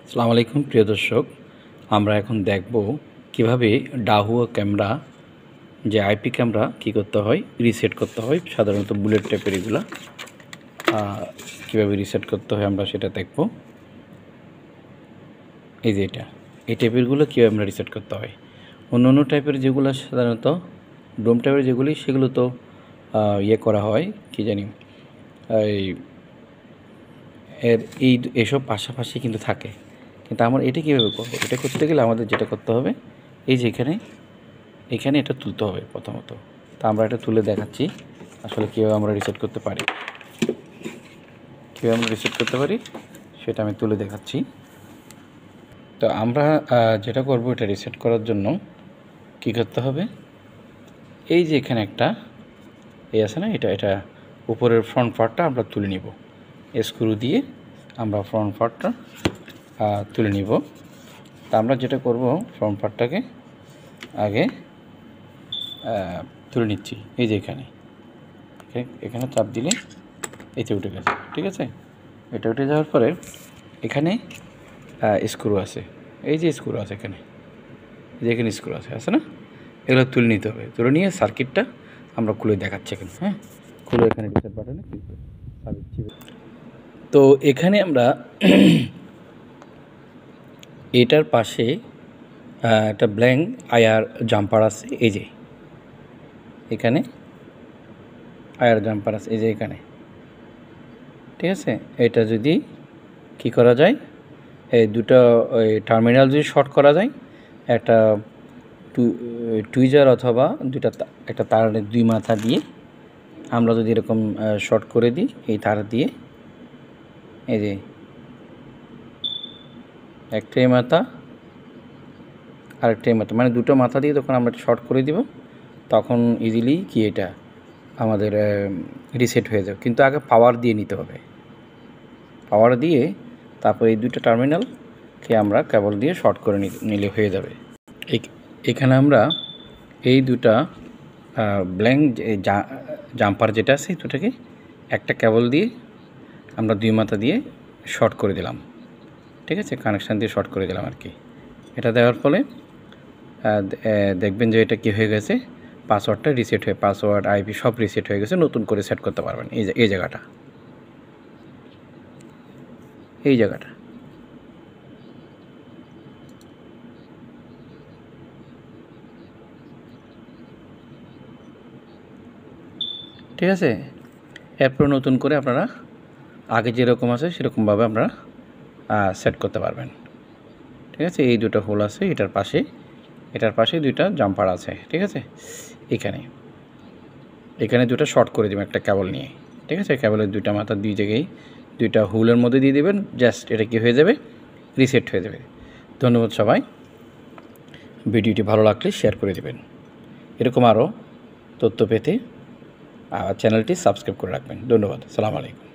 আসসালামু আলাইকুম প্রিয় দর্শক, আমরা এখন দেখব কিভাবে ডাহুয়া ক্যামেরা যে আইপি ক্যামেরা কী করতে হয়, রিসেট করতে হয়। সাধারণত বুলেট টাইপের এগুলা কীভাবে রিসেট করতে হয় আমরা সেটা দেখব। এই যে এই টাইপেরগুলো কীভাবে আমরা রিসেট করতে হয়। অন্য টাইপের যেগুলো সাধারণত ডোম টাইপের যেগুলি সেগুলো তো করা হয় কি জানি এসব পাশাপাশি কিন্তু থাকে, কিন্তু আমরা এটা কীভাবে করবো? এটা করতে গেলে আমাদের যেটা করতে হবে, এই যে এখানে এটা তুলতে হবে প্রথমত। তা আমরা এটা তুলে দেখাচ্ছি আসলে কীভাবে আমরা রিসেট করতে পারি। সেটা আমি তুলে দেখাচ্ছি। তো আমরা যেটা করব, এটা রিসেট করার জন্য কী করতে হবে, এই যে এখানে একটা আছে না, এটা উপরের ফ্রন্ট পার্টটা আমরা তুলে নিব। স্ক্রু দিয়ে আমরা ফ্রন্ট পার্টটা তুলে নিব। তা আমরা যেটা করব, ফ্রন্ট পার্টটাকে আগে তুলে নিচ্ছি। এই যে এখানে চাপ দিলে এতে উঠে গেছে, ঠিক আছে। এটা উঠে যাওয়ার পরে এখানে স্ক্রু আছে, এই যে স্ক্রু আছে এখানে স্ক্রু আছে না, এগুলো তুলে নিতে হবে। তুলে নিয়ে সার্কিটটা আমরা খুলে দেখাচ্ছি এখন। খুলে এখানে রিসেট বাটনে ক্লিক করব। তো এখানে আমরা এটার পাশে একটা ব্ল্যাঙ্ক আয়ার জাম্পার আছে, এই যে এখানে আয়ার জাম্পার আছে, এই যে এখানে, ঠিক আছে। এটা যদি কি করা যায়, এই দুটো টার্মিনাল যদি শর্ট করা যায়, একটা টুইজার অথবা একটা তারের দুই মাথা দিয়ে আমরা যদি এরকম শর্ট করে দিই, এই তার দিয়ে, এই যে একটাই মাথা আরেকটাই মাথা, মানে দুটো মাথা দিয়ে তখন আমরা শর্ট করে দিব, তখন ইজিলি এটা আমাদের রিসেট হয়ে যাবে। কিন্তু আগে পাওয়ার দিয়ে নিতে হবে। পাওয়ার দিয়ে তারপর এই দুটো টার্মিনালকে আমরা কেবল দিয়ে শর্ট করে নিলে হয়ে যাবে। এখানে আমরা এই দুটা ব্ল্যাঙ্ক জাম্পার যেটা আছে, দুটাকে একটা কেবল দিয়ে আমরা দুই মাথা দিয়ে শর্ট করে দিলাম, ঠিক আছে। কানেকশান দিয়ে শর্ট করে দিলাম আর কি। এটা দেওয়ার ফলে দেখবেন যে এটা কী হয়ে গেছে, পাসওয়ার্ডটা রিসেট হয়ে, পাসওয়ার্ড আইপি সব রিসেট হয়ে গেছে। নতুন করে সেট করতে পারবেন এই জায়গাটা। ঠিক আছে। এরপর নতুন করে আপনারা আগে যেরকম আছে সেরকমভাবে আপনারা সেট করতে পারবেন, ঠিক আছে। এই দুটো হোল আছে, এটার পাশে দুইটা জাম্পার আছে, ঠিক আছে। এখানে দুটো শর্ট করে দেবেন একটা কেবল নিয়ে, ঠিক আছে। কেবলের দুইটা মাথা দুই জায়গায় দুইটা হোলের মধ্যে দিয়ে দেবেন, জাস্ট এটা কি হয়ে যাবে, রিসেট হয়ে যাবে। ধন্যবাদ সবাই। ভিডিওটি ভালো লাগলে শেয়ার করে দেবেন। এরকম আরও তথ্য পেতে চ্যানেলটি সাবস্ক্রাইব করে রাখবেন। ধন্যবাদ। আসসালামু আলাইকুম।